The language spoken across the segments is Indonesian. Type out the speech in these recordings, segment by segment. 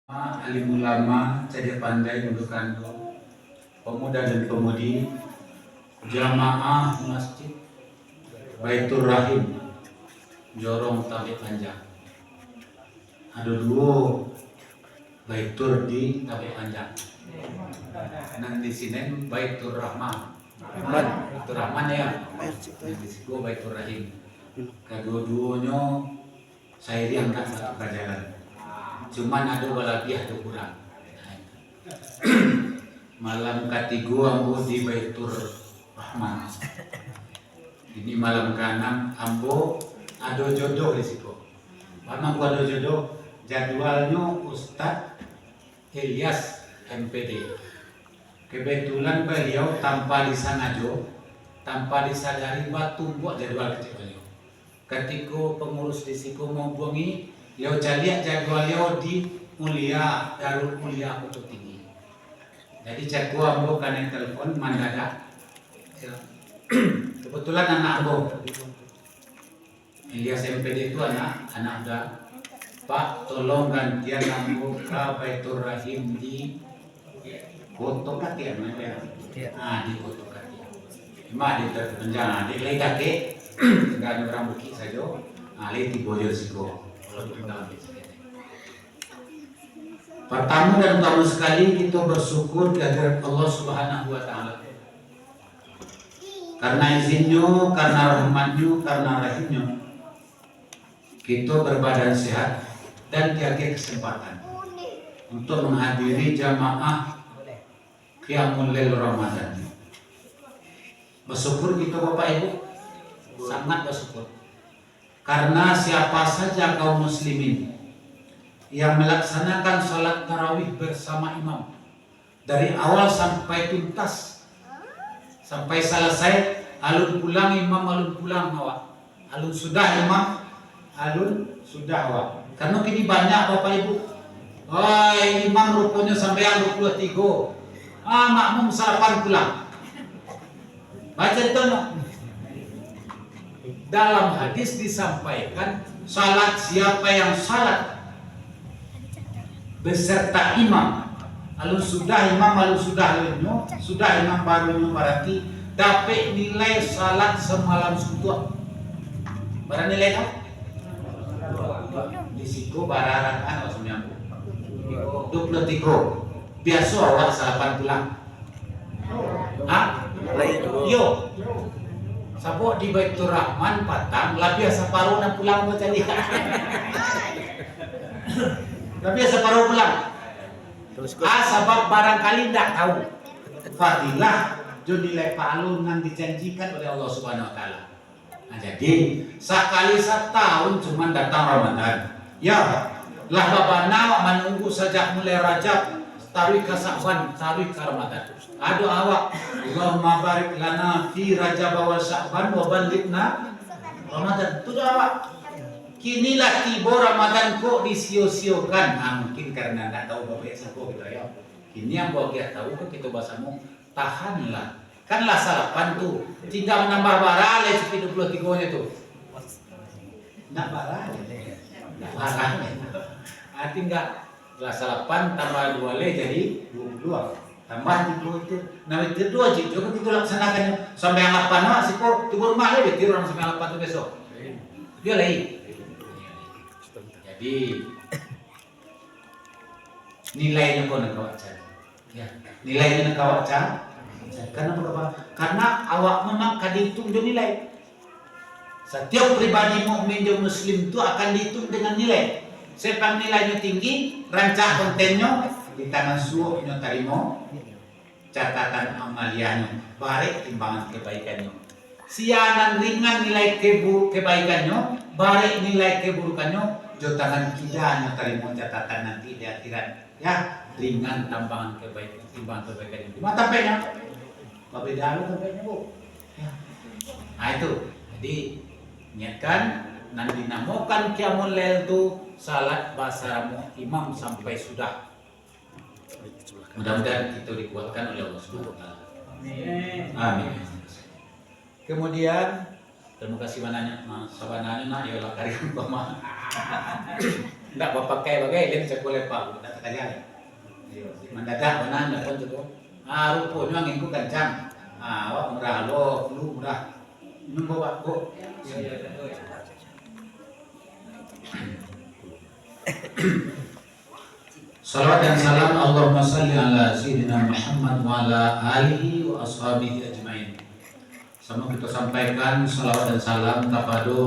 Alim ulama, cadia pandai untuk kandung, pemuda dan pemudi, jamaah masjid Baitur Rahim, Jorong Tabe Panjang. Ada dua Baitur di Tabe Panjang. Nang di sini Baitur Rahman. Baitur Rahman ya. Nang di situ Baitur Rahim. Kedua-duanya saya diangkat satu kerajaan. Cuman ada walabiah ada kurang. Malam ketiga ambo di Baitur Rahman. Ini malam keenam ambo ada jodoh di situ. Karena gua ada jodoh, jadwalnya Ustadz Ilyas MPD. Kebetulan beliau tanpa disengaja, tanpa disadari batu buat jadwal kecil beliau. Ketika pengurus di situ mau buangi, beliau lihat jadwalnya di Mulia Darul Mulia Kota Tinggi. Jadi cakku ambo kena telepon mendadak. Kebetulan anak ambo Ilyas MPD itu anak udah, Pak tolong gantian ambo ke Baitur Rahim di Koto Katia mana? Di Koto Katia. Cuma di terpenjang, di lagi kakek, nggak ada orang bukit saja. Ali di Bojo Siko. Pertama dan utama sekali kita bersyukur kehadirat Allah Subhanahu wa Ta'ala. Karena izinnya, karena rahmatnya, karena rahimnya, kita berbadan sehat dan tiada kesempatan untuk menghadiri jamaah Qiyamul Lail Ramadan. Bersyukur kita Bapak Ibu, sangat bersyukur. Karena siapa saja kaum muslimin yang melaksanakan sholat tarawih bersama imam dari awal sampai tuntas, sampai selesai, alun pulang imam, alun pulang awak, alun sudah imam, alun sudah awak. Karena kini banyak Bapak Ibu, imam rupanya sampai 23, makmum sarapan pulang. Baca itu no? Dalam hadis disampaikan, salat siapa yang salat beserta imam, lalu sudah imam, lalu sudah alunnya, sudah imam barunya berarti dapat nilai salat semalam suntuk. Berapa nilai tak? Di situ bararan maksudnya 23. Biasa awak sarapan pulang. Yo. Sabuk di Baitur Rahman patang, lah biasa paruh nak pulang macam ni. Lah biasa paruh pulang. Sebab barangkali tak tahu. Fadilah nilai palu yang dijanjikan oleh Allah Subhanahu Wa Taala. Nah, jadi sekali setahun cuma datang Ramadan. Ya, lah babana menunggu sejak mulai Rajab, taruh ke Sya'ban, taruh ke Ramadan. Aduh awak, Allahumma barik lana fi Rajab wa Sya'ban wa ballighna Ramadan. Itu awak. Kinilah tiba Ramadan kok disio-siokan. Mungkin karena tidak tahu bapak siapa kita ya. Kini yang bawa kita tahu kok kita bahasamu tahanlah. Kanlah sarapan tuh. Tinggal menambah barale seperti 23-nya tuh. Nak barale. Nak barale. Tinggal lah sarapan tambah 2 le jadi 22. Tambah itu, nah itu 2 aja, juga kita laksanakan sampai yang 8 masih kok, tunggu rumah lagi, tidur orang sampai yang 8 itu besok. Dia lagi. Jadi nilainya kau nak kawat cari, ya nilainya nak kawat cari. Karena apa? Karena awak memang akan dihitung dengan nilai. Setiap pribadi mukmin dan muslim itu akan dihitung dengan nilai. Siapa nilainya tinggi, rancang kontennya di tangan suapnya tarimo, catatan amaliannya, barik timbangan kebaikannya. Sianan ringan nilai kebaikannya, barik nilai keburukannya, jotangan kidanya tarimo catatan nanti di akhirat. Ya, ringan timbangan kebaikannya. Cuma tampaknya, beda lu tampaknya bu. Ya. Nah itu, jadi niatkan nanti dinamakan Qiyamul Lail itu salat basaramu imam sampai sudah. Mudah-mudahan kita dikuatkan oleh Allah Subhanahu wa Ta'ala. Amin. Kemudian terima kasih banyak sabananya nak ya lah karya umpama. Enggak bapak kayak bagai dia bisa boleh Pak. kajal. Mendadak benar nak pun tu. Rupanya angin ku kencang. Awak murah lo, flu murah. Minum bawa kok. Salawat dan salam Allahumma salli ala Sayyidina Muhammad wa ala alihi wa ashabihi ajmain. Sama kita sampaikan salawat dan salam kepada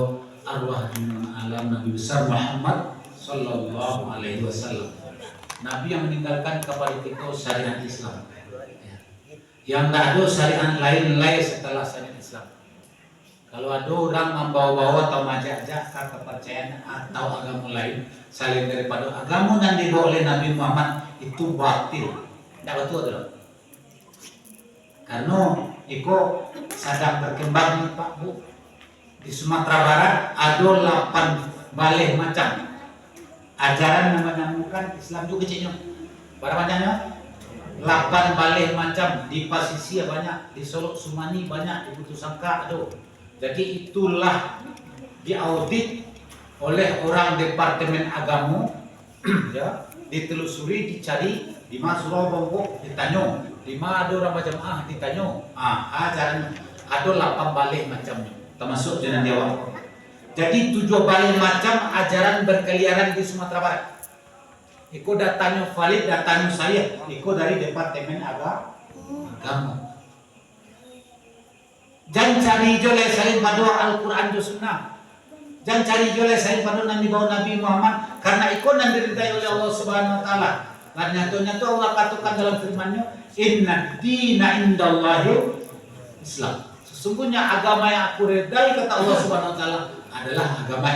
arwah junjungan alam Nabi besar Muhammad sallallahu alaihi wasallam. Nabi yang meninggalkan kepada kita syariat Islam. Yang tak ada syariat lain setelah syariat Islam. Kalau ada orang membawa-bawa atau majak-jak kepercayaan atau agama lain selain daripada agama yang dibawa oleh Nabi Muhammad itu batil. Tidak betul tak? Karena itu sedang berkembang nih Pak Bu. Di Sumatera Barat ada 8 baleh macam ajaran yang menyambungkan Islam juga kecilnya. Berapa banyaknya? 8 baleh macam di Pasisia banyak, di Solok Sumani banyak, di Putus Sangka ada. Jadi itulah diaudit oleh orang Departemen Agama, ya, ditelusuri, dicari, di mana Surabaya ditanya, di mana ada orang berjamaah ditanya, ajaran ada 8 baleh macamnya, termasuk Jalan Dewa. Jadi 7 baleh macam ajaran berkeliaran di Sumatera Barat. Iko datanya valid, datanya saya, iko dari Departemen Agama. Jangan cari joleh selain pada Al-Quran dan Sunnah. Jangan cari joleh selain pada Nabi Muhammad. Karena itu yang dirintai oleh Allah Subhanahu Wa Taala. Dan nyata-nyata Allah katakan dalam firman-Nya, Inna dina indallahi Islam. Sesungguhnya agama yang aku redai kata Allah Subhanahu Wa Taala adalah agama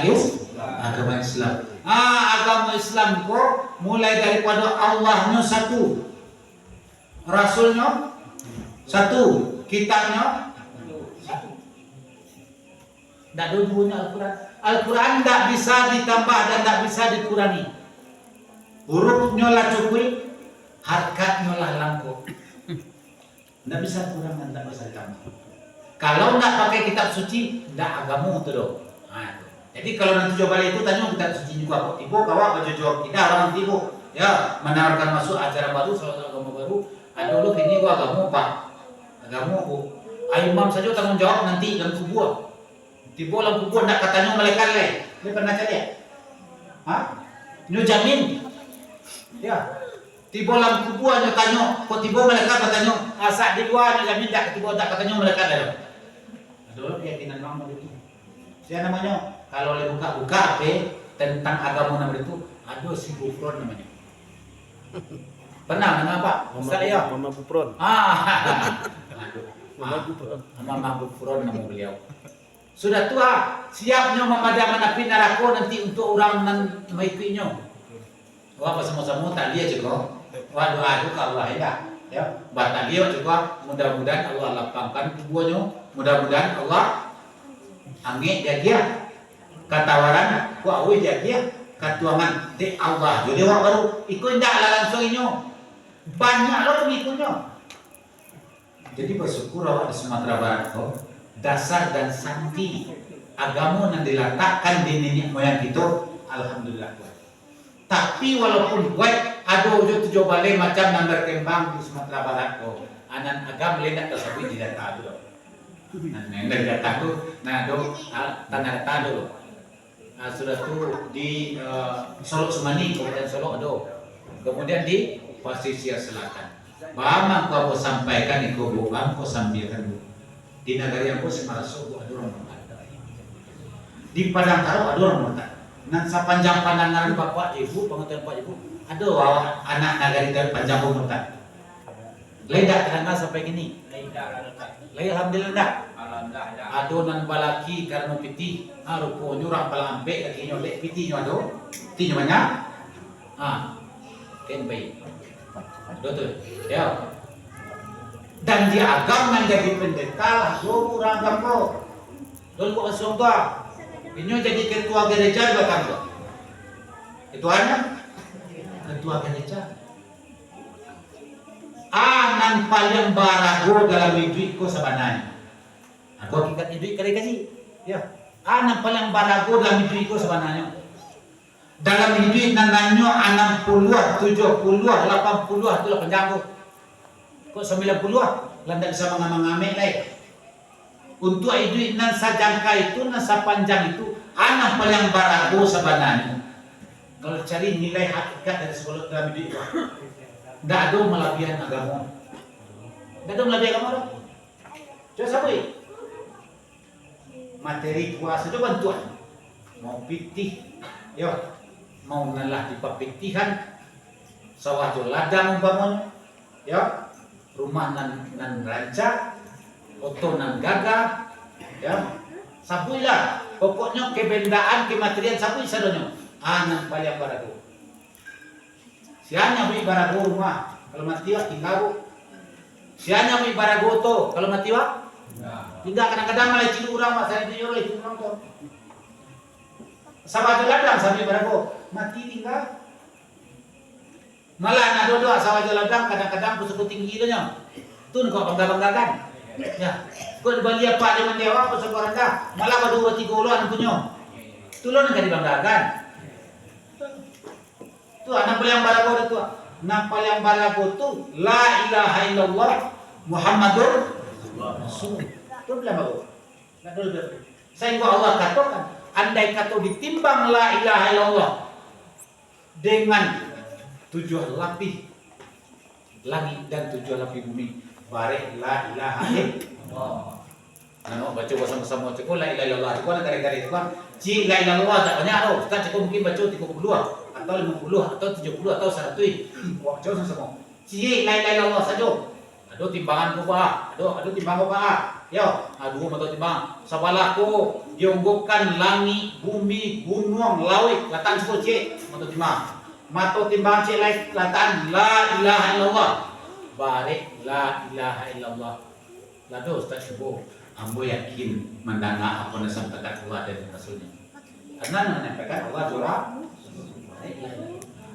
Islam. Agama Islam kok mulai daripada Allahnya satu, Rasulnya satu, kitabnya tidak ada hubungannya Al-Quran. Al-Quran tidak bisa ditambah dan tidak bisa dikurangi. Hurufnya lah cukup, harkatnya lah langkung. Tidak bisa kurang dan tidak bisa ditambah. Kalau tidak pakai kitab suci, tidak agama itu dong. Jadi kalau nanti coba itu tanya kitab suci juga kok tiba, kawak baca jawab tidak orang tiba. Ya menawarkan masuk ajaran baru, salah satu agama baru. Ada dulu ini gua agama apa? Agama aku. Imam saja tanggung jawab nanti dalam kubur. Tiba dalam kubur nak katanya malaikat leh. Dia pernah cari ya? Nyo jamin. Ya. Tiba dalam kubur nyo tanya, kok tiba malaikat katanya, asak di luar nyo jamin tak tiba tak katanya malaikat dah. Ada keyakinan nama itu. Siapa namanya? Kalau boleh buka-buka tentang agama nama itu, ada si Bufron namanya. Pernah nama apa? Ustaz ya? Mama Bufron. Mama Bufron nama beliau. Sudah tua, siapnya memadamkan api neraka nanti untuk orang nan mengikutinya. Wah, sama-sama tak dia juga. Wah, doa ke Allah ya. Bata dia juga mudah-mudahan Allah lapangkan tubuhnya, mudah-mudahan Allah angin dia katawaran ku awi dia katuangan di Allah. Jadi orang baru ikut ndak langsung inyo. Banyak loh pengikutnya. Jadi bersyukur awak di Sumatera Barat kok. Dasar dan santi agama yang diletakkan di nenek moyang kita, alhamdulillah. Tapi walaupun kuat, ada wujud 7 balai macam yang berkembang di Sumatera Barat kok. Anak agama lain tak tersebut di data dulu. Nah, dari data tu, nah do tanah data dulu. Sudah tu di Solok Sumani, Kabupaten Solok ada. Kemudian di Pasisir Selatan. Bama kau sampaikan itu bukan kau sampaikan bu. Di negara yang bos merasuk ada orang murtad. Di Padang Taro ada orang murtad. Nan sepanjang pandangan bapak ibu, pengetahuan pak ibu, ada anak nagari dari panjang murtad. Ledak karena sampai gini. Alhamdulillah dah. Ada nan balaki karena piti, rupanya orang paling ambek kakinya lek pitinya ada, pitinya banyak. Ken baik. Betul. Ya. Dan di agama jadi pendeta, semua agama. Dulu bukan surga. Ini jadi ketua gereja bahkan kok. Ketuanya? Ketua gereja. Anan paling barago dalam hidup ko sebenarnya. Aku hakikat hidup kali kasih. Ya. Anan paling barago dalam hidup ko sebenarnya. dalam hidup nanganyo 60, 70, 80 itulah penjago. Kok 90 landak bisa mengamang-ameng lain. Untuk hidup nan sajangka itu, nan sapanjang itu, anak paling barago sebenarnya. Kalau cari nilai hakikat dari sekolah dalam hidup itu, tidak ada melebihan agama. Tidak ada melebihan agama. Coba sabui. Materi kuasa itu bantuan. Mau pitih, yo, mau nalah di papitihan, sawah jo ladang umpamanya, yo, rumah nan rancak, oto nan gagah, ya, sabui lah. Pokoknya kebendaan, kematerian sabui sadonyo. Anak paling barago. Sianya beli barago rumah, kalau matiwa tinggal. Sianya beli barago to, kalau matiwa tinggal. Kadang-kadang malah cilu orang mak saya itu itu orang to. Sawah ladang sampai barago mati tinggal. Malah anak dodo sawah ladang kadang-kadang pusuk tinggi itu nya. Tun kok bangga-banggakan. Ya, kau beli apa dengan dewa pusuk orang dah. Malah berdua 3 ulan punya. Tulon enggak dibanggakan. Tu anak paling barago tu. Nak paling barago tu la ilaha illallah Muhammadur Rasul. Tu bilang bagus. Nak dulu. Sehingga Allah katakan, andai kata ditimbang la ilaha illallah dengan 7 lapis langit dan 7 lapis bumi, bare la ilaha illallah. Ano baca bersama-sama cukup la ilaha illallah. Kau nak garis-garis kan? Ci la ilaha illallah tak banyak tau. Kita cukup mungkin baca 32 atau 50 atau 70 atau 100. Wah, jauh sama. Ci la ilaha illallah saja. Aduh timbangan ko ba? Aduh timbang ko ba? Yo, aduh mato timbang. Sabalah ko diunggukkan langit, bumi, gunung, laut, latan suku ci mato timbang. Mato timbang ci latan la ilaha illallah. Barik la ilaha illallah. Lalu tak syukur. Ambo yakin mendanga apa yang disampaikan Allah dan Rasulnya. Karena menyampaikan Allah surah.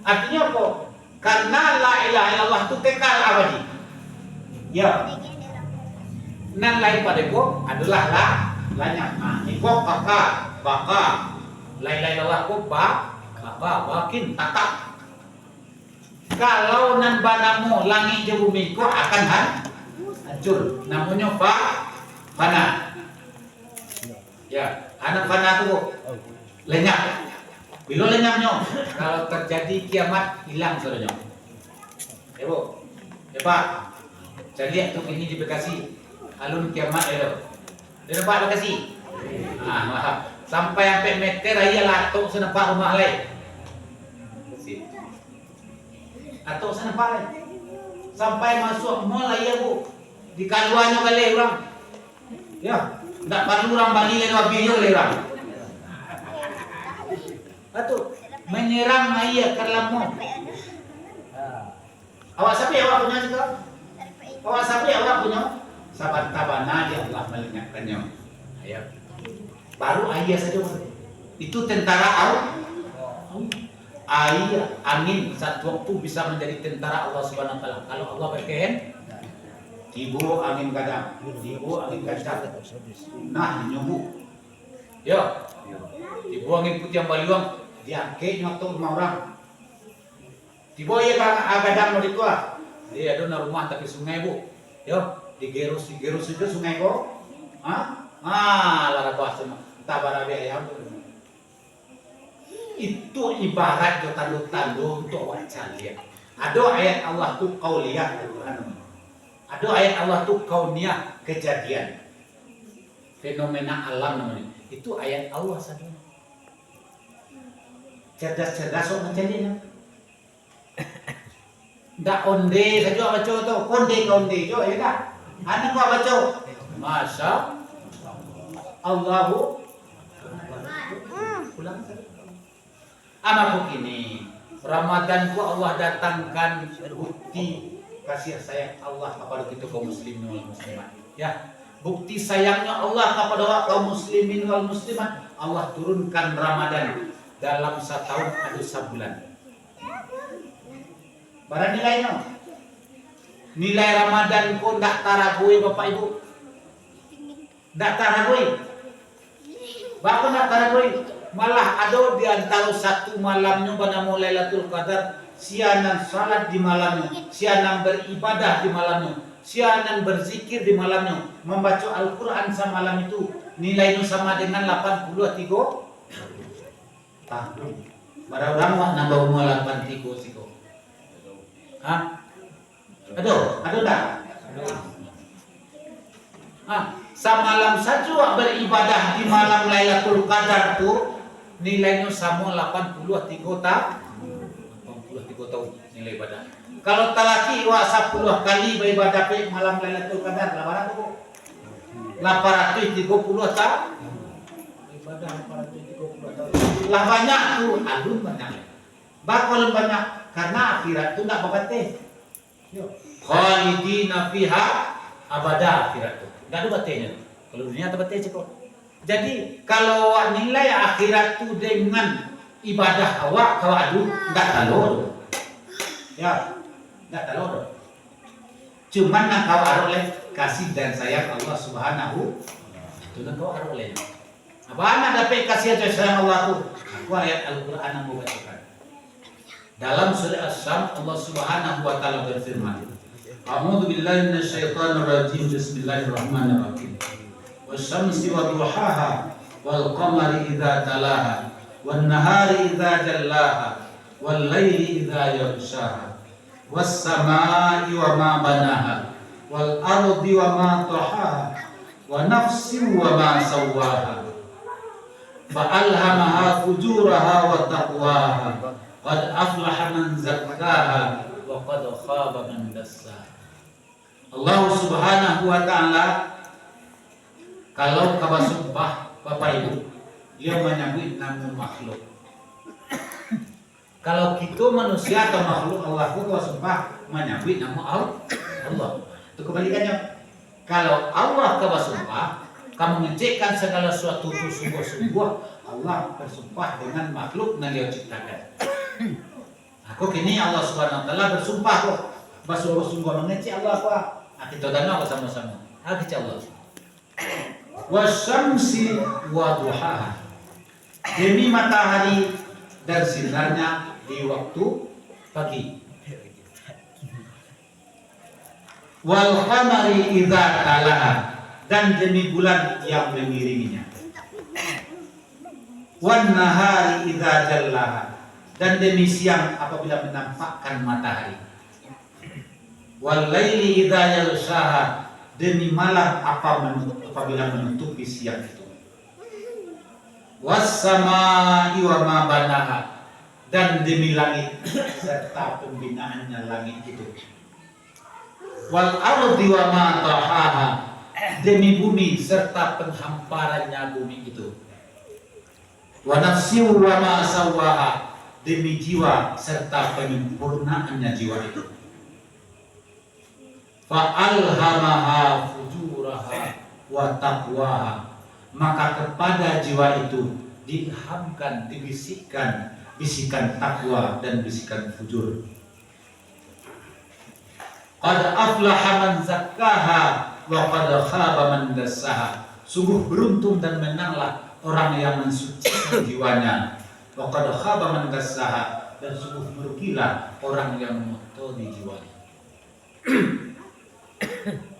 Artinya apa? Karena la ilaha illallah itu kekal abadi. Ya. Nan lain pada ko adalah lanya. Nah, iko baka. La ilaha illallah ko bakin tatap. Kalau nan banamu langit dan bumi ko akan hancur. Namanya fana. Ya, anak fana tu lenyap. Bila lenyapnya, kalau terjadi kiamat hilang saudara. Ya bu, ya pak. Saya lihat tuh ini di Bekasi, alun kiamat itu. Di tempat Bekasi. Maaf. Sampai meter raya latuk senempat rumah lain. Latuk senempat lain. Sampai masuk mall ya bu. Di kaluannya kali orang. Ya, tak perlu orang Bali lewat video orang. Atuh menyerang ayah kalamu. Awak sapi awak punya juga. Awak sapi awak punya. Sabar tabana dia Allah melenyapkannya. Ayah. Baru ayah saja. Itu tentara Allah. Ayah angin satu waktu bisa menjadi tentara Allah Subhanahu wa taala. Kalau Allah berkehendak tibo angin kadang, tibo angin kadang. Nah, nyubu. Yo. Tibo angin putih yang baliwang, diangke waktu rumah orang. Tibo ya kadang mau ditua. Dia ada rumah tapi sungai bu. Yo, digerus itu sungai kok. Lara bahasa tabarabe ayam. Itu ibarat jo tanduk-tanduk untuk wajah. Ada ayat Allah tu qauliyah Ada ayat Allah tuh kauniyah, kejadian, fenomena alam namanya. Itu ayat Allah saja. Cerdas-cerdas sok menjadinya. Ndak onde saja baca tuh, konde jo ya dah. Anak gua baca. Masya Allahu. Pulang saja. Amaku ini Ramadan ku Allah datangkan bukti kasih sayang Allah kepada kita kaum muslimin wal muslimat. Ya, bukti sayangnya Allah kepada kaum muslimin wal muslimat, Allah turunkan Ramadan dalam setahun ada sebulan. Barang nilainya. Nilai Ramadan ko ndak taragui Bapak Ibu. Ndak taragui. Bapak ndak taragui. Malah ada di antara satu malamnya pada mulai Lailatul Qadar, sianan salat di malamnya, sianan beribadah di malamnya, sianan berzikir di malamnya, membaca Al-Quran semalam itu nilainya sama dengan 83 tahun. Pada orang nambah umur 83 siko. Hah? Aduh tak? Semalam saja beribadah di malam Lailatul Qadar tuh nilainya sama 83 tahun nilai ibadah. Kalau talaki wa 10 kali beribadah di malam Lailatul Qadar berapa tuh? 830 tahun. Ibadah 830 tahun. Lah banyak tuh, aduh banyak. Bakal banyak karena akhirat tuh enggak babateh. Khalidina fiha abada akhirat tuh. Enggak ada batenya. Kalau dunia tak bateh kok. Jadi kalau nilai akhirat tuh dengan ibadah awak kau adu enggak talor. Ya, enggak talor. Cuman nak kau aroleh kasih dan sayang Allah Subhanahu itu nak kau aroleh. Apa anak dapat kasih dan sayang Allah tuh? Aku ayat Al-Qur'an yang membacakan. Dalam surah Asy-Syams Allah Subhanahu wa taala berfirman, A'udzu billahi minasyaitonir rajim. Bismillahirrahmanirrahim. Wasyamsi wadduhaha wal qamari idza talaha wan nahari idza jallaha wal laili idza yaghshaha was samaa'i wa ma banaha wal ardi wa ma tahaha wa nafsin wa ma sawwaha fa alhamaha fujuraha wa taqwaha qad aflaha man zakkaha wa qad khaba man dassaha. Allah Subhanahu wa taala kalau kabar sumpah Bapak Ibu, dia menyebut nama makhluk. Kalau kita manusia atau makhluk Allah itu kabar sumpah menyebut nama Allah. Itu kebalikannya. Kalau Allah kabar sumpah, kamu mengecekkan segala sesuatu itu sungguh-sungguh, Allah bersumpah dengan makhluk yang dia ciptakan. Aku kini Allah Subhanahu wa taala bersumpah kok, bersungguh-sungguh mengecek Allah apa? Kita dengar bersama-sama. Kita Allah. Wasyamsi wa duhaha, demi matahari dan sinarnya di waktu pagi. Wal qamari idza talaha, dan demi bulan yang mengiringinya. Wan nahari idza jallaha, dan demi siang apabila menampakkan matahari. Wal laili idza yaghshaha, demi malam apabila menutupi siang itu. Was samaa'i wa ma banaha, dan demi langit serta pembinaannya langit itu. Wal ardi wa ma tahaha, demi bumi serta penghamparannya bumi itu. Wa nafsi wa ma sawwaha, demi jiwa serta penyempurnaannya jiwa itu. Fa'alhamaha fujuraha wa taqwaha, maka kepada jiwa itu diilhamkan, dibisikkan bisikan takwa dan bisikan fujur. Qad aflaha man zakkaha wa qad khaba man dassaha, sungguh beruntung dan menanglah orang yang mensucikan jiwanya. Wa qad khaba man dassaha, dan sungguh merugilah orang yang mengotori jiwanya.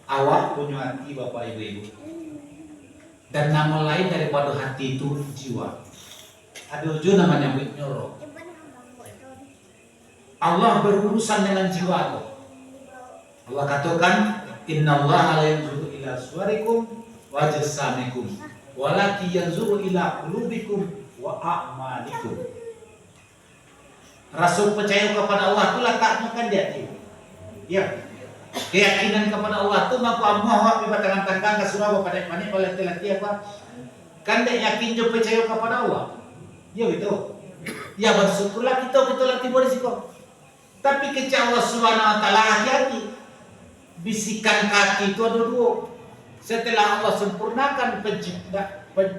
Awak punya hati Bapak Ibu, dan nama lain daripada hati itu jiwa. Ada juga namanya nyoro. Allah berurusan dengan jiwa itu. Allah katakan, Innallaha la yanzuru ila suwarikum wa jasamikum, walakin yanzuru ila qulubikum wa a'malikum. Rasul percaya kepada Allah itu letaknya kan di hati. Ya. Keyakinan kepada Allah itu mampu amuah di batangan tanggang ke surau pada panik oleh telati apa? Kan dia yakin dia percaya kepada Allah. Ya gitu. Ya bersyukurlah kita latih berisiko. Tapi ketika Allah Subhanahu wa taala hati-hati. Bisikan kaki itu ada dua. Setelah Allah sempurnakan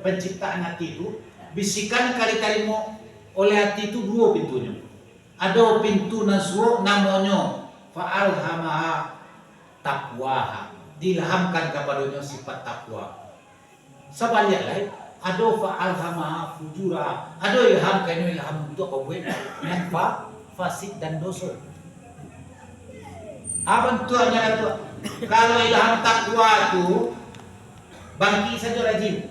penciptaan hati itu, bisikan kali terima oleh hati itu dua pintunya. Ada pintu naswa namanya fa'alhamaha takwaha, diilhamkan kepadanya sifat takwa. Sebaliknya ado fa alhamaha fujura, ado ilham kainu ilham untuk apa buat yang fasik dan dosa. Apa tu aja tu? Kalau ilham takwa tu bangki saja rajin.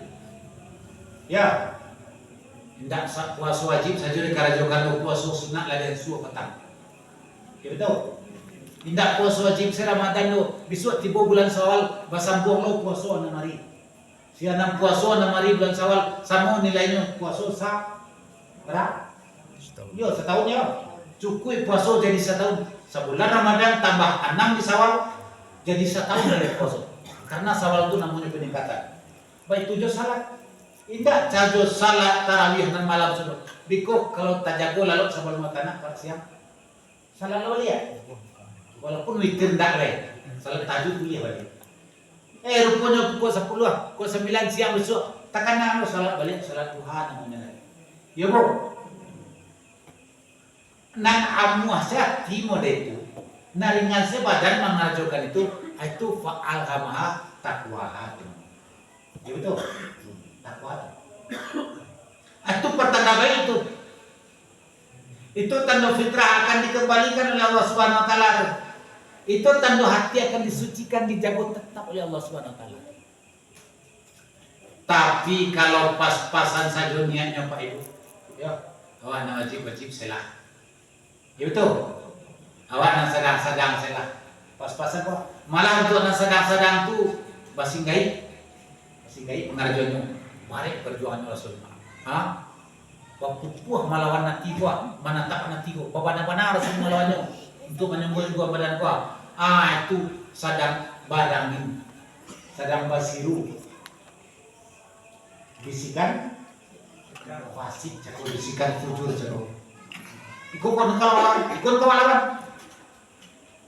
Ya. Tidak puasa wajib saja dikarajokan puasa sunat lah dan suah petang. Ya betul. Tidak puasa wajib se Ramadan lo, besok tiba bulan Syawal basambung lo puasa 6 hari. Si 6 puasa 6 hari bulan Syawal sama nilainya puasa berapa? Yo setahun ya. Cukup puasa jadi setahun. Sebulan Ramadan tambah 6 di Syawal jadi setahun dari puasa. Karena Syawal itu namanya peningkatan. Baik 7 salat. Indah cajo salat tarawih dan malam sudah. Biko kalau tak jago lalu sebelum tanah pada siang. Salat lalu ya. Walaupun witir ndak le. Salat tahajud kuliah balik. Rupanya pukul 10 pukul 9 siang besok takkan nak salat balik salat duha namanya. Ya bro. Nan amuah saya timo itu. Naringan sebadan mengajarkan itu fa'al hamaha takwa. Ya betul. Itu pertanda baik itu. Itu tanda fitrah akan dikembalikan oleh Allah Subhanahu wa taala. Itu tanda hati akan disucikan, dijaga tetap oleh Allah Subhanahu wa taala. Tapi kalau pas-pasan saja niatnya Pak Ibu. Ya, awak nak wajib salah. Ya betul. Awak nak sedang salah. Pas-pasan kok. Malah untuk nak sedang tu basinggai mengarjonya. Mari perjuangan Rasulullah. Waktu puah melawan nanti gua, menantang nanti gua. Bapana Rasul melawannya untuk menyembuhkan gua badan gua. Itu sadang barangin, sadang basiru. Bisikan fasik, cakap bisikan fujur cakap. Ikut kawan.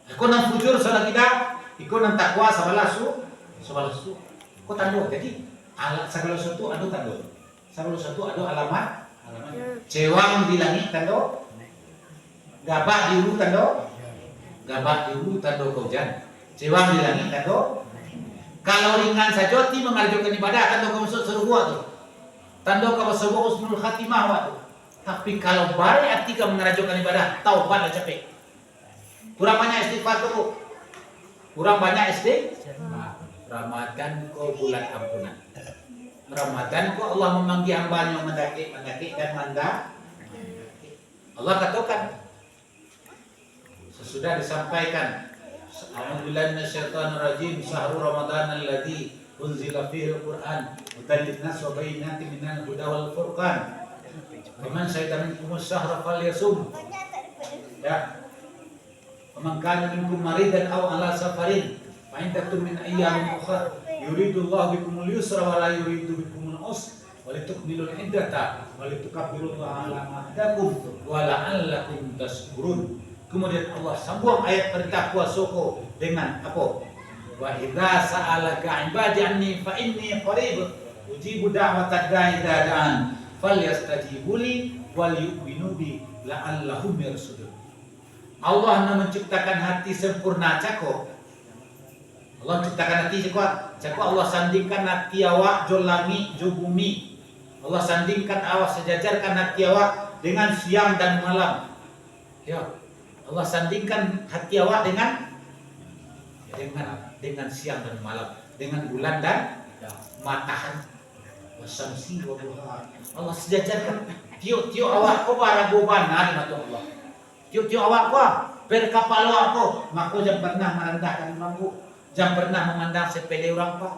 Ikut nang fujur salah kita, ikut nang takwa sabalah su. Kau tandu jadi. Segala sesuatu ada tanda. Segala sesuatu ada alamat. Cewang di langit tanda. Gabak di hulu tanda. Hujan. Cewang di langit tanda. Kalau ringan saja ti mengerjakan ibadah tanda kau masuk surga tu. Tanda kau masuk husnul khatimah waktu. Tapi kalau bari hati kau mengerjakan ibadah, taubat lah capek. Kurang banyak istighfar tu. Kurang banyak istighfar. Ramadan kau bulan ampunan. Ramadan kau Allah memanggil hamba-Nya mendaki dan manda. Allah katakan sesudah disampaikan A'udzubillahi minasyaitonir rajim syahrul ramadan alladzi unzila fihi al-Qur'an hudan lin-nas wa bayyinatin minal huda wal furqan. Faman syahida minkum asy-syahra falyasum. Ya. Faman kana minkum maridan aw ala safarin fa indakum min ayyamin ukhra yuridullahu bikumul yusra wa la yuridu bikumul usra wa litukmilul iddata wa litukabbirullaha ala ma hadakum wa la'allakum tashkurun. Kemudian Allah sambung ayat perintah puasa dengan apa? Wa idza sa'alaka 'ibadi anni fa inni qarib ujibu da'watad da'i idza da'an falyastajibu li wal yu'minu bi la'allahum yarshudun. Allah menciptakan hati sempurna cako. Allah ciptakan hati cako Allah sandingkan hati awak jo langit jo bumi. Allah sandingkan awak sejajarkan hati awak dengan siang dan malam. Ya. Allah sandingkan hati awak dengan siang dan malam, dengan bulan dan matahari. Wasamsi wa duha. Allah sejajarkan tiup awak ko para gobana di mata Allah. Tiup awak ko berkapal awak ko, mako jangan pernah merendahkan mampu, jangan pernah memandang sepele orang pa.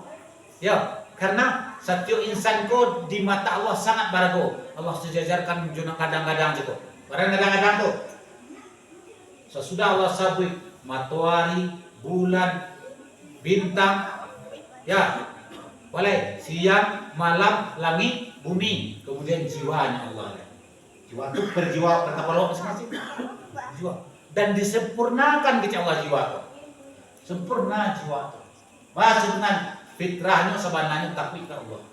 Ya, karena setiap insan ko di mata Allah sangat barago. Allah sejajarkan junang kadang-kadang juga. Barang kadang-kadang tu sesudah Allah sabui matahari, bulan, bintang, ya, boleh siang, malam, langit, bumi, kemudian jiwanya Allah. Jiwa itu berjiwa berkepala masing-masing. Jiwa dan disempurnakan ke Allah jiwa. Sempurna jiwa. Bahasa dengan fitrahnya sebenarnya takwa ke Allah.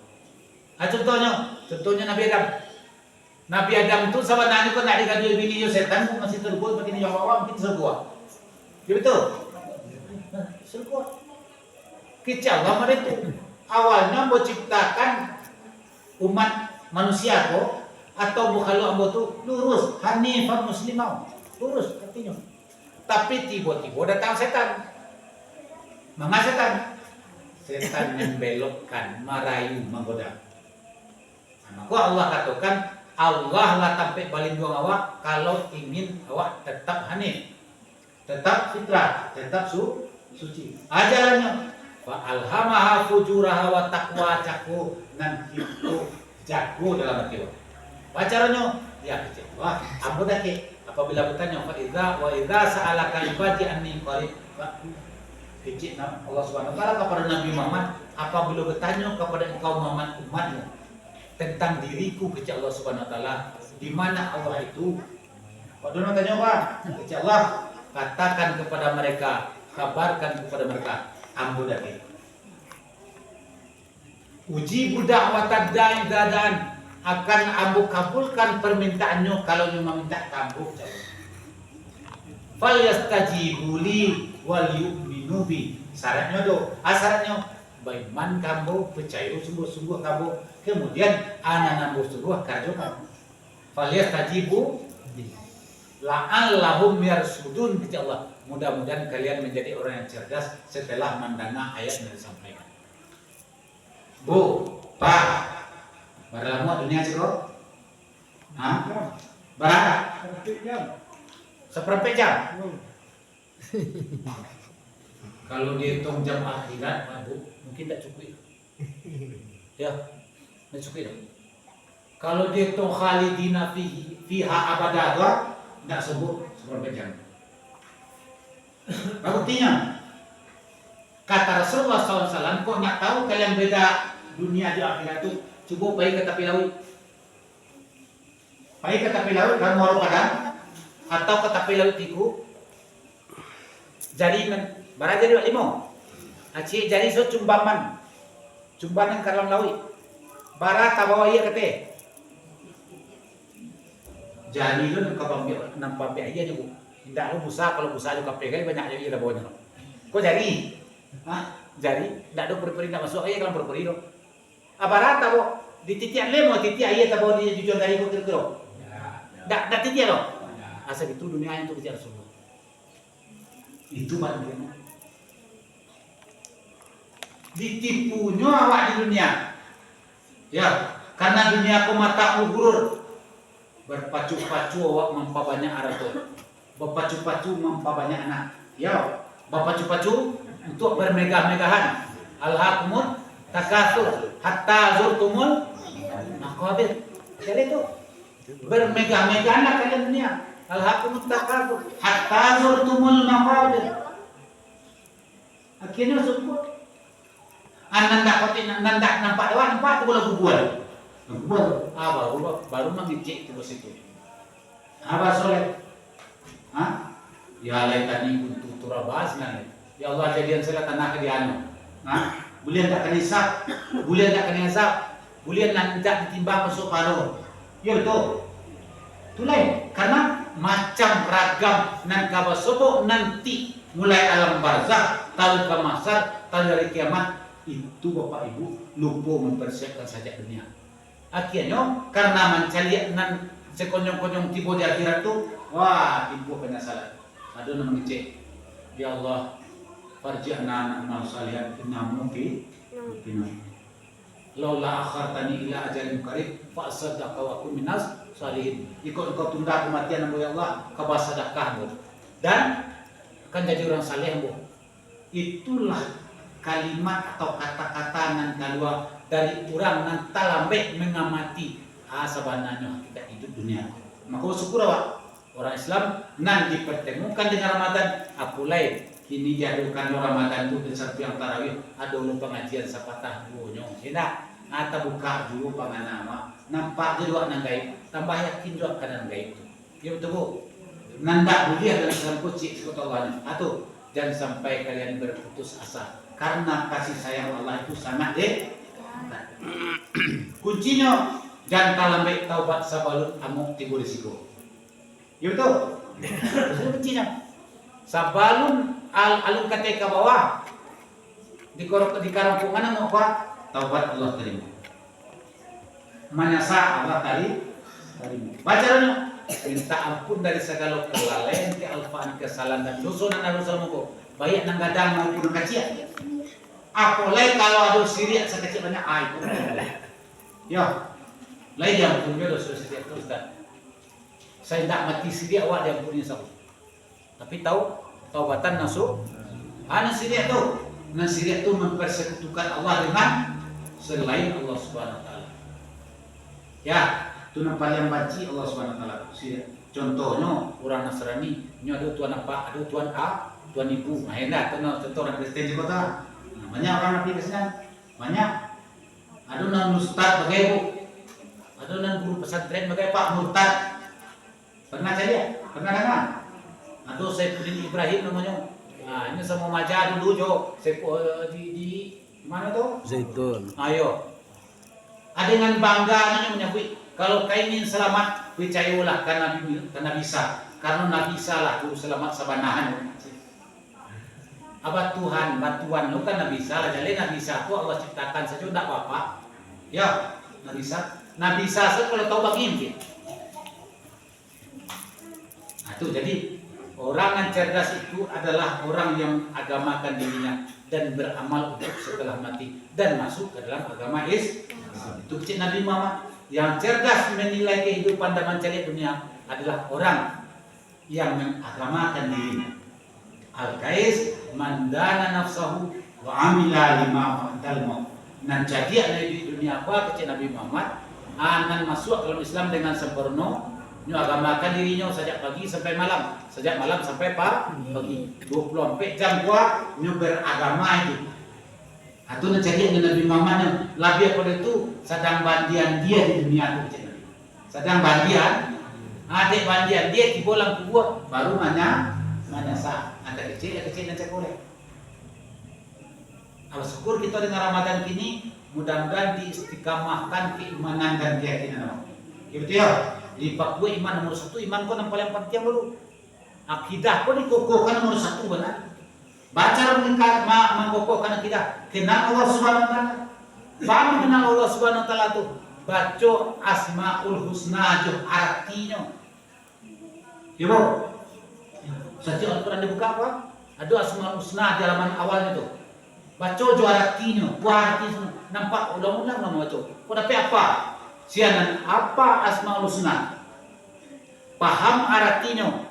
Contohnya Nabi Adam. Nabi Adam itu sebenarnya kok nak digaduh bini setan masih terbuat begini awam kita sergua. Ya betul. Sergua. Kecil Allah itu awalnya mau ciptakan umat manusia ko atau bukalu ambo tu lurus hanifan muslimau lurus artinya. Tapi tiba-tiba datang setan. Mengapa setan? Setan membelokkan, merayu, menggoda. Maka Allah katakan Allah lah tampik balindung awak kalau ingin awak tetap hanif, tetap fitrah, tetap suci. Ajarannya fa alhamaha fujuraha wa taqwa caku nan itu jago dalam hati. Ajarannya ya kecil. Wah, ampun dah ke. Apabila bertanya wa idza sa'alaka ibadi anni qarib kecil Allah Subhanahu wa taala kepada Nabi Muhammad apabila bertanya kepada engkau Muhammad umatmu tentang diriku kecil Allah Subhanahu wa taala di mana Allah itu padahal tanya apa kecil Allah katakan kepada mereka kabarkan kepada mereka ambo dake uji budak watad da'i akan ambo kabulkan permintaannya kalau nyu meminta kamu. Fal yastajibu li wal yu'minu bi. Syaratnya do, syaratnya baiman kamu percaya sungguh-sungguh kamu. Kemudian ana nambo suruh kerjakan. Fal yastajibu la'allahum yarsudun kata Allah. Mudah-mudahan kalian menjadi orang yang cerdas setelah mendengar ayat yang disampaikan. Bu, Pak, berapa dunia ciro? Hah? Berapa? Seperempat jam. Kalau dihitung jam akhirat, Bu, mungkin tidak cukup. Ya, tidak cukup. Kalau dihitung khalidina fiha abadah, tidak sebut seperempat jam. Buktinya, kata Rasulullah SAW, kok nggak tahu kalian beda dunia di akhirat itu? Coba pergi ke tepi laut. Pergi ke tepi laut dan mau padang atau ke tepi laut tiku. Jadi bara jadi limo. Aci jadi so cumbaman. Cumbanan kalam laut. Bara tabawa iya kete. Jadi lu nampak aja juga. Tidak lu busa kalau busa juga pegang banyak aja iya bawanya. Kok jadi? Hah? Jadi tidak ada perperi tidak masuk aja kalau perperi dong. Abarata bo dititiak lemo titiak iya tabo di jujur dari kok kira-kira. Dak titiak loh. Asal itu dunia itu bicara semua. Itu bagian. Ditipunya awak di dunia. Ya, karena dunia ku mata ugurur. Berpacu-pacu awak memperbanyak harta. Berpacu-pacu memperbanyak anak. Ya, berpacu-pacu untuk bermegah-megahan. Alhaqumut takatsur hatta zurtumul maqabir. Jadi itu bermegah-megahan kalian dunia. Alhaqumut takatsur hatta zurtumul maqabir. Akhirnya sebut ananda kotin nanda nampak dewan nampak tu bola bubual. Bubual baru mengicik terus itu. Apa soleh? Hah? Ya laitani kuntu turabas nan. Ya Allah jadian saya tanah ke dianu. Hah? Bulian tak kena hisap, bulian tak kena hisap, bulian tak ditimbang masuk paruh. Ya betul. Itulah karena macam ragam nan kabasobo nanti mulai alam barzakh tahu ke masar tahu dari kiamat itu bapak ibu lupa mempersiapkan saja dunia. Akhirnya karena mencari nan sekonyong-konyong tiba di akhirat tu, wah tiba kena salah. Ada nama ngecek, ya Allah. Farji'na amal salihan inna mufi laula akhartani ila ajalin qarib fa asaddaqa wa akun minas salihin. Jika engkau tunda kematian ya Allah, kau bersedekah dan akan jadi orang saleh Bu. Itulah kalimat atau kata-kata nan keluar dari orang nan talambe mengamati sebenarnya kita hidup dunia. Maka syukur awak orang Islam nan dipertemukan dengan Ramadan apulai ini diadukan Ramadan itu di satu yang tarawih ada ulu pengajian sapatah duonyo tidak atau buka dulu panganama nampak juga nang gaib tambah yakin juga kan gaib itu ya betul Bu nanda buliah dalam dalam kuci sekotolanya atau jangan sampai kalian berputus asa karena kasih sayang Allah itu sangat kuncinya jangan kalambe taubat sabalut amuk tibu risiko ya betul itu kuncinya sabalun alun kate ke bawah di karampungan apa taubat Allah terima Manasa Allah tadi bacanya minta ampun dari segala kelalaian, kealpaan, kesalahan dan dosa dan dosa muko. Baik nang gadang maupun kecil. Apalagi kalau ada sirik sekecil banyak air. Ya, lain yang punya dosa sirik terus dan saya tidak mati sirik awak yang punya sabu. Tapi taubatan nasuh. Ana sirik tu, sirik tu mempersekutukan Allah dengan selain Allah Subhanahu Wa Taala. Ya, itu nampak yang baci Allah Subhanahu Wa Taala. Contohnya orang Nasrani, nyo ada tuan apa, ada tuan A, tuan ibu. Nah, hendak contoh orang Kristen juga tak. Banyak orang nabi Kristen, banyak. Ada non ustaz bagai bu, ada non guru pesantren bagai Pak Murtad. Pernah saya pernah dengar? Ada Saifuddin Ibrahim namanya. Nah, ini sama maja dulu jo, di mana tuh? Zaitun. Ayo. Ada dengan bangga menyebut kalau kau ingin selamat, percayalah karena bisa. Karena Nabi Isa lah guru selamat sabanahan. Abah Tuhan, bantuan lu kan Nabi Isa lah. Jadi Nabi Isa tu Allah ciptakan saja tidak apa-apa. Ya, Nabi Isa. Nabi Isa kalau tahu bagi nah, itu jadi orang yang cerdas itu adalah orang yang agamakan dirinya dan beramal untuk setelah mati dan masuk ke dalam agama Islam. Itu kecil Nabi Muhammad. Yang cerdas menilai kehidupan dan mencari dunia adalah orang yang mengagamakan dirinya. Al-Qais mandana nafsahu wa amila lima ba'dal maut. Nan jadi di dunia apa kecil Nabi Muhammad anan masuk dalam Islam dengan sempurna. Nyo agamakan dirinya sejak pagi sampai malam, sejak malam sampai pagi. 24 jam gua nyo beragama itu. Atau mencari Nabi Muhammad lebih pada itu sedang bandian dia di dunia itu. Sedang bandian, adik bandian dia di bolang kubur baru sah. Ada kecil nanti boleh. Kalau syukur kita dengan Ramadan kini mudah-mudahan diistiqamahkan keimanan dan keyakinan. Gitu ya. Di Papua iman nomor 1, iman kau yang paling penting dulu. Akidah kau dikokohkan nomor 1 benar. Baca mengkokohkan akidah. Kenal Allah Subhanahu Wa Taala. Bagaimana kenal Allah Subhanahu Wa Taala tu? Baca Asmaul Husna jo artinya. Ya, Bu. Saja Al-Quran dibuka apa? Ada Asmaul Husna di halaman awalnya tu. Baca jo artinya, artinya nampak ulang-ulang nama baca. Kau dapat apa? Sianan apa Asmaul Husna? Paham artinya.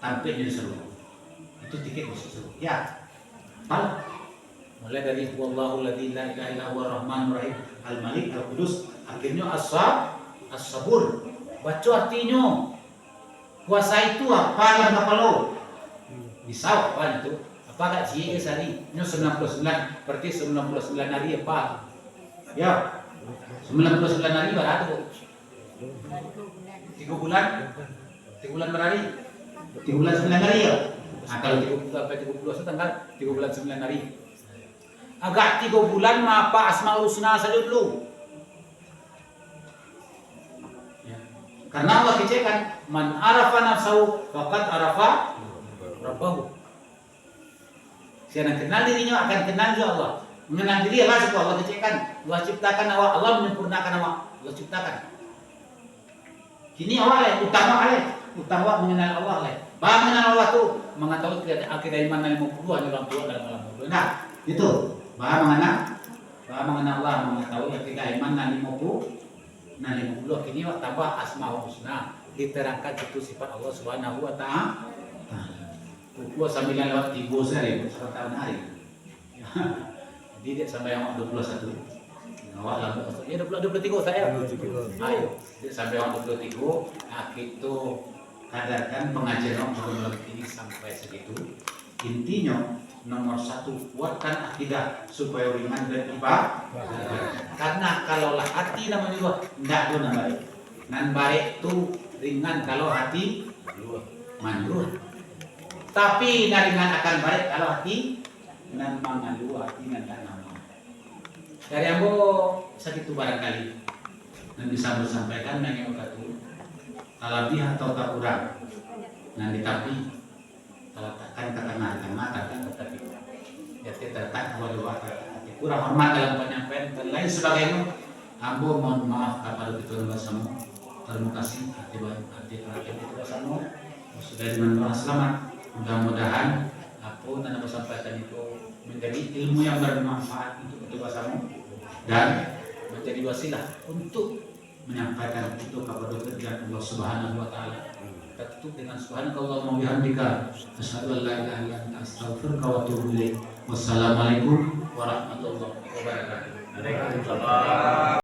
Tampilnya seru. Itu tiket seru. Ya. Mulai dari wallahu la ilaha illa huwa rahmanur rahim al-malik al-qudus akhirnya as-sabur. Baca artinya. Kuasa itu apa yang kapalo? Bisa apa itu? Apa gak sih hari? Ini 99 berarti 99 hari apa? Ya. 99 hari berapa tuh? 3 bulan? 3 bulan berhari? 3 bulan 9 hari ya? Nah, kalau 30 itu tanggal 3 bulan 9 hari. Agak 3 bulan apa Asmaul Husna saja dulu. Ya. Karena Allah kecekan man arafa nafsahu faqad arafa rabbahu. Siapa kenal dirinya akan kenal juga Allah. Mengenal diri Allah sebab Allah kecekan. Allah ciptakan awak, Allah menyempurnakan awak. Allah ciptakan. Kini awak utama mengenal Allah lah. Bah mengenal Allah tu mengetahui akidah iman 50 hanya 80 dalam malam. Nah, itu. Bah mengenal Allah mengetahui akidah iman 50. Nah, 50 kini awak tambah Asmaul Husna diterangkan itu sifat Allah Subhanahu Wa Taala. Kuku sambil lewat 3 hari, 1 tahun hari. Jadi dia sampai yang 21. Awak lah, ya 23 saya. Ayo, dia sampai yang 23. Nah, itu kadarkan pengajaran sebelum ini sampai segitu. Intinya nomor 1 kuatkan akidah supaya ringan dan ibadah. Karena kalaulah hati namanya juga tidak ada nama baik. Nan baik itu ringan kalau hati mandul. Tapi ringan akan baik kalau hati nan mangalu hati nan nama. Dari ambo segitu barangkali dan bisa bersampaikan mengenai katu lebih atau tak kurang nanti tapi kalau takkan kata mata kan tetapi ya kita tak dua kurang hormat dalam penyampaian dan lain sebagainya Ambo mohon maaf kepada kita bersama. Terima kasih hati kita bersama. Sudah dengan doa selamat. Mudah-mudahan apa yang Anda sampaikan itu menjadi ilmu yang bermanfaat untuk kita bersama dan menjadi wasilah untuk menyampaikan itu kepada kerjaan Allah Subhanahu wa taala. Kita tutup dengan subhanakallahumma wa bihamdika asyhadu an la ilaha illa anta astaghfiruka wa atubu ilaik. Wassalamualaikum warahmatullahi wabarakatuh. Waalaikumsalam.